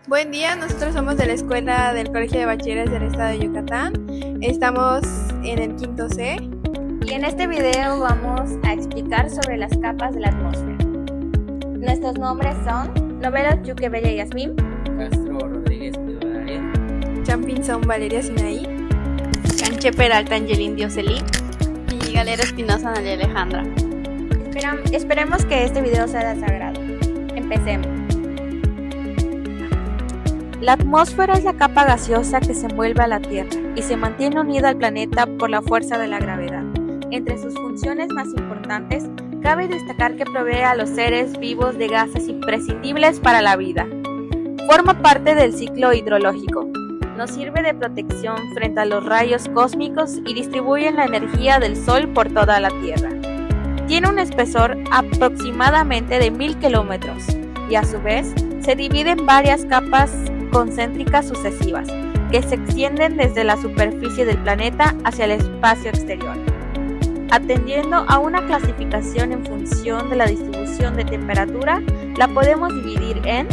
Buen día, nosotros somos de la escuela del Colegio de Bachilleres del Estado de Yucatán. Estamos en el quinto C. Y en este video vamos a explicar sobre las capas de la atmósfera. Nuestros nombres son Novelo Yuque Bella Yasmín, Castro Rodríguez Pidolaria, Champinson Valeria Sinaí, Canché Peralta Angelín Dioselí y Galera Espinosa Nadia Alejandra. Esperemos que este video sea de su agrado. Empecemos. La atmósfera es la capa gaseosa que se envuelve a la Tierra y se mantiene unida al planeta por la fuerza de la gravedad. Entre sus funciones más importantes, cabe destacar que provee a los seres vivos de gases imprescindibles para la vida. Forma parte del ciclo hidrológico. Nos sirve de protección frente a los rayos cósmicos y distribuye la energía del Sol por toda la Tierra. Tiene un espesor aproximadamente de 1000 kilómetros y a su vez se divide en varias capas concéntricas sucesivas que se extienden desde la superficie del planeta hacia el espacio exterior. Atendiendo a una clasificación en función de la distribución de temperatura, la podemos dividir en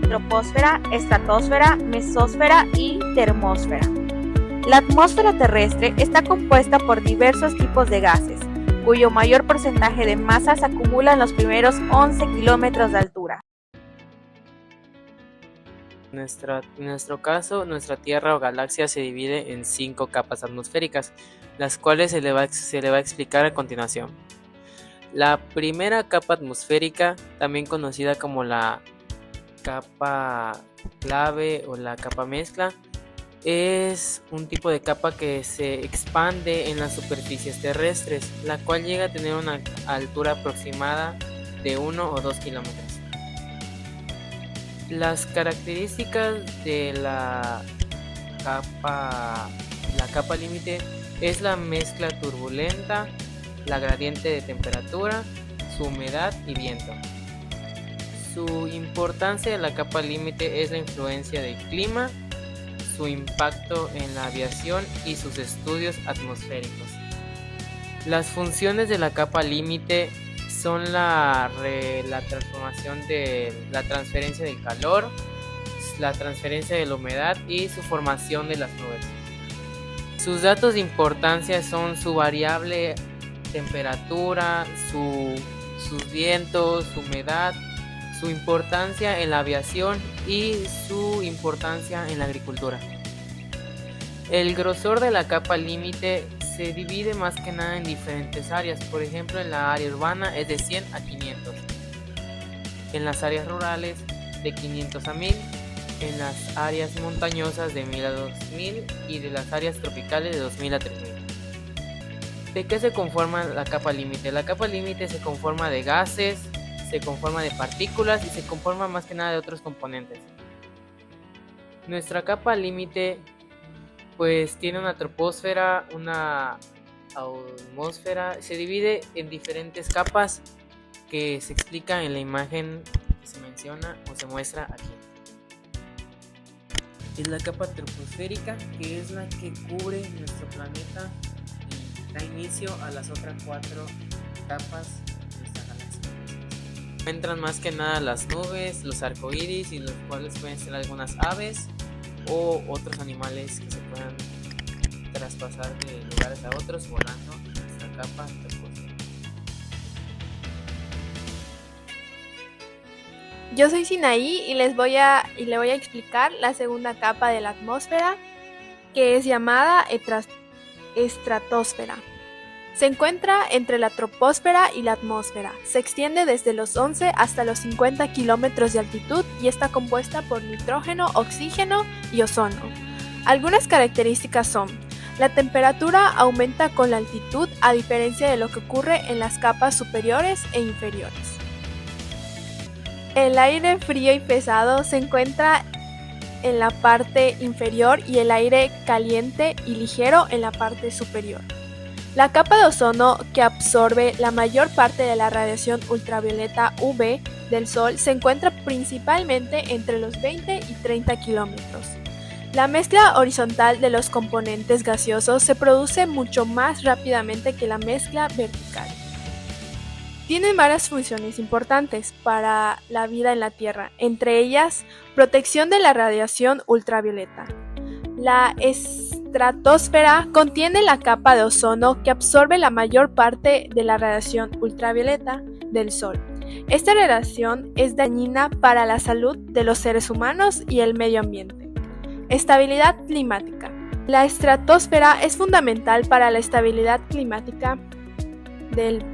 troposfera, estratosfera, mesósfera y termósfera. La atmósfera terrestre está compuesta por diversos tipos de gases, cuyo mayor porcentaje de masa se acumula en los primeros 11 kilómetros de altura. En nuestro caso, nuestra Tierra o galaxia se divide en 5 capas atmosféricas, las cuales se le va a explicar a continuación. La primera capa atmosférica, también conocida como la capa clave o la capa mezcla, es un tipo de capa que se expande en las superficies terrestres, la cual llega a tener una altura aproximada de 1 o 2 kilómetros. Las características de la capa límite es la mezcla turbulenta, la gradiente de temperatura, su humedad y viento. Su importancia de la capa límite es la influencia del clima, su impacto en la aviación y sus estudios atmosféricos. Las funciones de la capa límite son la transformación de la transferencia del calor, la transferencia de la humedad y su formación de las nubes. Sus datos de importancia son su variable temperatura, sus vientos, su humedad, su importancia en la aviación y su importancia en la agricultura. El grosor de la capa límite se divide más que nada en diferentes áreas. Por ejemplo, en la área urbana es de 100 a 500, en las áreas rurales de 500 a 1000, en las áreas montañosas de 1000 a 2000 y de las áreas tropicales de 2000 a 3000. ¿De qué se conforma la capa límite? La capa límite se conforma de gases, se conforma de partículas y se conforma más que nada de otros componentes. Nuestra capa límite pues tiene una troposfera, una atmósfera, se divide en diferentes capas que se explica en la imagen que se menciona o se muestra aquí. Es la capa troposférica, que es la que cubre nuestro planeta y da inicio a las otras 4 capas de nuestra galaxia. Entran más que nada las nubes, los arcoíris, y los cuales pueden ser algunas aves o otros animales que se puedan traspasar de lugares a otros volando en nuestra capa troposférica. Yo soy Sinaí y le voy a explicar la segunda capa de la atmósfera, que es llamada estratosfera. Se encuentra entre la troposfera y la atmósfera. Se extiende desde los 11 hasta los 50 kilómetros de altitud y está compuesta por nitrógeno, oxígeno y ozono. Algunas características son: la temperatura aumenta con la altitud, a diferencia de lo que ocurre en las capas superiores e inferiores. El aire frío y pesado se encuentra en la parte inferior y el aire caliente y ligero en la parte superior. La capa de ozono, que absorbe la mayor parte de la radiación ultravioleta UV del Sol, se encuentra principalmente entre los 20 y 30 kilómetros. La mezcla horizontal de los componentes gaseosos se produce mucho más rápidamente que la mezcla vertical. Tienen varias funciones importantes para la vida en la Tierra, entre ellas protección de la radiación ultravioleta. La estratosfera contiene la capa de ozono que absorbe la mayor parte de la radiación ultravioleta del Sol. Esta radiación es dañina para la salud de los seres humanos y el medio ambiente. Estabilidad climática. La estratosfera es fundamental para la estabilidad climática del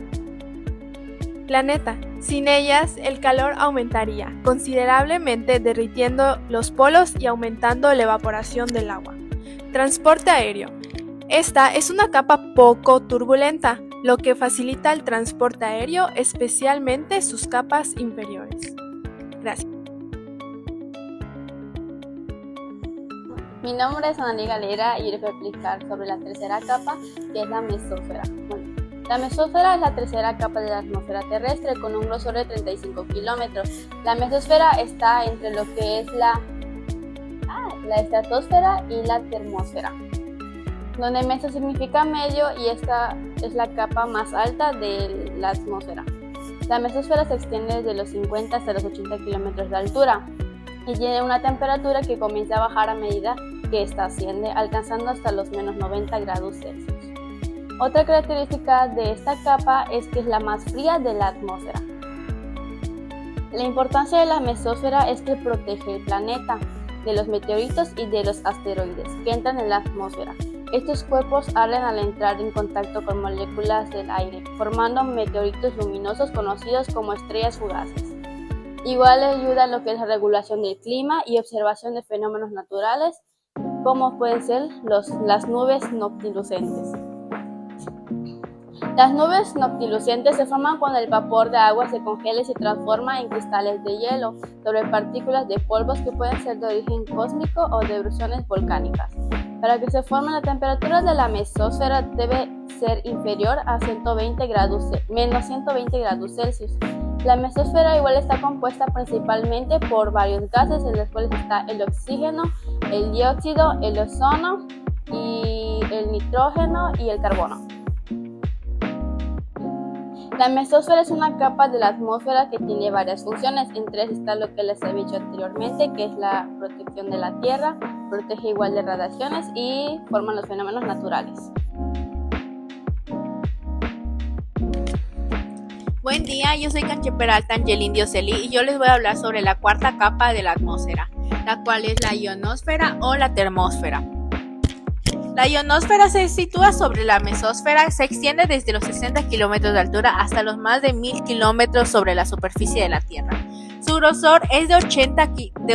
planeta. Sin ellas, el calor aumentaría considerablemente, derritiendo los polos y aumentando la evaporación del agua. Transporte aéreo. Esta es una capa poco turbulenta, lo que facilita el transporte aéreo, especialmente sus capas inferiores. Gracias. Mi nombre es Ana Galera y les voy a explicar sobre la tercera capa, que es la mesósfera. La mesósfera es la tercera capa de la atmósfera terrestre con un grosor de 35 kilómetros. La mesósfera está entre lo que es la estratosfera y la termósfera, donde meso significa medio y esta es la capa más alta de la atmósfera. La mesósfera se extiende desde los 50 hasta los 80 kilómetros de altura y tiene una temperatura que comienza a bajar a medida que ésta asciende, alcanzando hasta los menos 90 grados Celsius. Otra característica de esta capa es que es la más fría de la atmósfera. La importancia de la mesósfera es que protege el planeta de los meteoritos y de los asteroides que entran en la atmósfera. Estos cuerpos arden al entrar en contacto con moléculas del aire, formando meteoritos luminosos conocidos como estrellas fugaces. Igual ayuda a lo que es la regulación del clima y observación de fenómenos naturales, como pueden ser las nubes noctilucentes. Las nubes noctilucentes se forman cuando el vapor de agua se congela y se transforma en cristales de hielo sobre partículas de polvos que pueden ser de origen cósmico o de erupciones volcánicas. Para que se forme, la temperatura de la mesósfera debe ser inferior a menos 120 grados Celsius. La mesósfera igual está compuesta principalmente por varios gases, en los cuales está el oxígeno, el dióxido, el ozono, y el nitrógeno y el carbono. La mesósfera es una capa de la atmósfera que tiene varias funciones. Entre ellas está lo que les he dicho anteriormente, que es la protección de la Tierra, protege igual de radiaciones y forman los fenómenos naturales. Buen día, yo soy Canche Peralta Angelindio Celí y yo les voy a hablar sobre la cuarta capa de la atmósfera, la cual es la ionosfera o la termósfera. La ionosfera se sitúa sobre la mesósfera, se extiende desde los 60 kilómetros de altura hasta los más de 1000 kilómetros sobre la superficie de la Tierra. Su grosor es de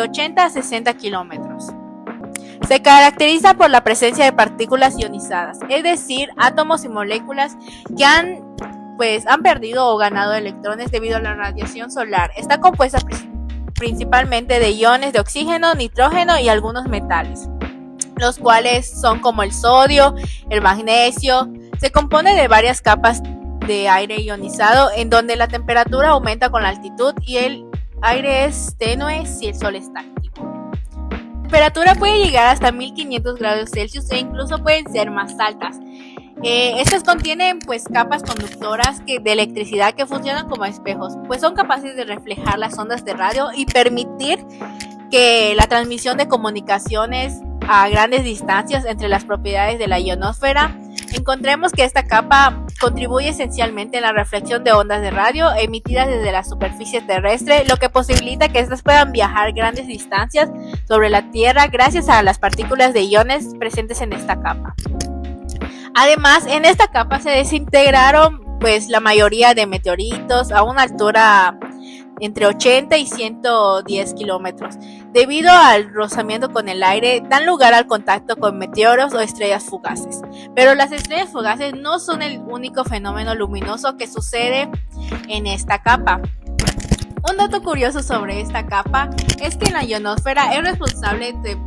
80 a 60 kilómetros. Se caracteriza por la presencia de partículas ionizadas, es decir, átomos y moléculas que han perdido o ganado electrones debido a la radiación solar. Está compuesta principalmente de iones de oxígeno, nitrógeno y algunos metales, los cuales son como el sodio, el magnesio. Se compone de varias capas de aire ionizado en donde la temperatura aumenta con la altitud y el aire es tenue si el sol está activo. La temperatura puede llegar hasta 1500 grados Celsius e incluso pueden ser más altas. Estas contienen capas conductoras de electricidad que funcionan como espejos, pues son capaces de reflejar las ondas de radio y permitir que la transmisión de comunicaciones a grandes distancias. Entre las propiedades de la ionosfera encontremos que esta capa contribuye esencialmente en la reflexión de ondas de radio emitidas desde la superficie terrestre, lo que posibilita que estas puedan viajar grandes distancias sobre la Tierra gracias a las partículas de iones presentes en esta capa. Además, en esta capa se desintegraron la mayoría de meteoritos a una altura entre 80 y 110 kilómetros. Debido al rozamiento con el aire, dan lugar al contacto con meteoros o estrellas fugaces. Pero las estrellas fugaces no son el único fenómeno luminoso que sucede en esta capa. Un dato curioso sobre esta capa es que la ionosfera es responsable de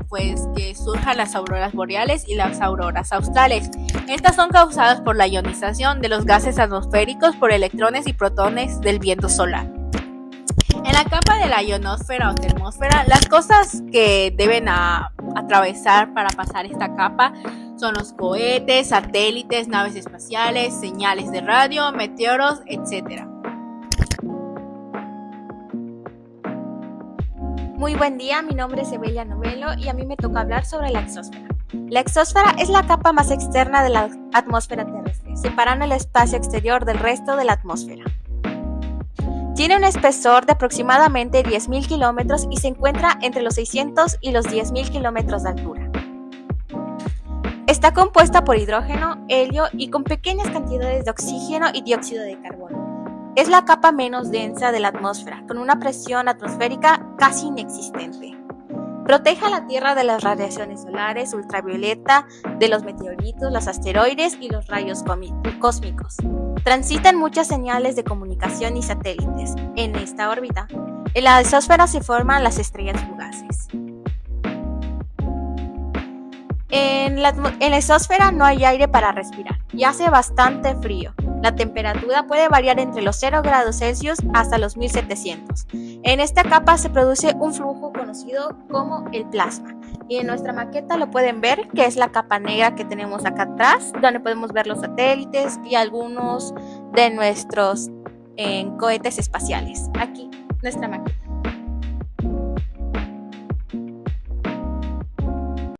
que surjan las auroras boreales y las auroras australes. Estas son causadas por la ionización de los gases atmosféricos por electrones y protones del viento solar. En la capa de la ionosfera o termósfera, las cosas que deben atravesar para pasar esta capa son los cohetes, satélites, naves espaciales, señales de radio, meteoros, etc. Muy buen día, mi nombre es Evelia Novelo y a mí me toca hablar sobre la exósfera. La exósfera es la capa más externa de la atmósfera terrestre, separando el espacio exterior del resto de la atmósfera. Tiene un espesor de aproximadamente 10.000 kilómetros y se encuentra entre los 600 y los 10.000 kilómetros de altura. Está compuesta por hidrógeno, helio y con pequeñas cantidades de oxígeno y dióxido de carbono. Es la capa menos densa de la atmósfera, con una presión atmosférica casi inexistente. Protege a la Tierra de las radiaciones solares, ultravioleta, de los meteoritos, los asteroides y los rayos cósmicos. Transitan muchas señales de comunicación y satélites. En esta órbita, en la exósfera se forman las estrellas fugaces. En la exósfera no hay aire para respirar y hace bastante frío. La temperatura puede variar entre los 0 grados Celsius hasta los 1700. En esta capa se produce un flujo conocido como el plasma. Y en nuestra maqueta lo pueden ver, que es la capa negra que tenemos acá atrás, donde podemos ver los satélites y algunos de nuestros cohetes espaciales. Aquí, nuestra maqueta.